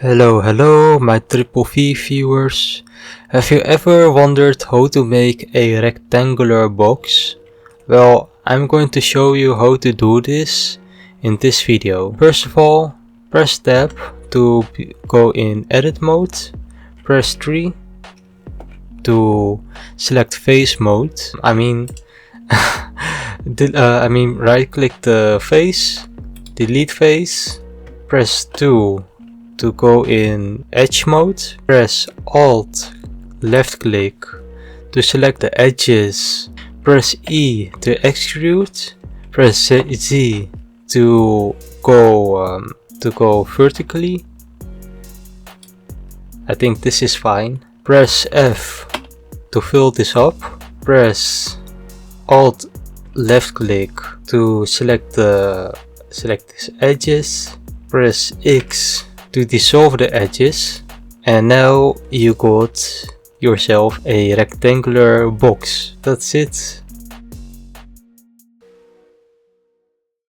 Hello, my Triple V viewers. Have you ever wondered how to make a rectangular box? Well, I'm going to show you how to do this in this video. First of all, press tab to go in edit mode. Press 3 to select face mode. Right click the face, delete face, press 2 to go in edge mode, press Alt left click to select the edges, press E to extrude, press Z to go vertically. I think this is fine. Press F to fill this up, press Alt left click to select these edges, press X to dissolve the edges, and now you got yourself a rectangular box. That's it.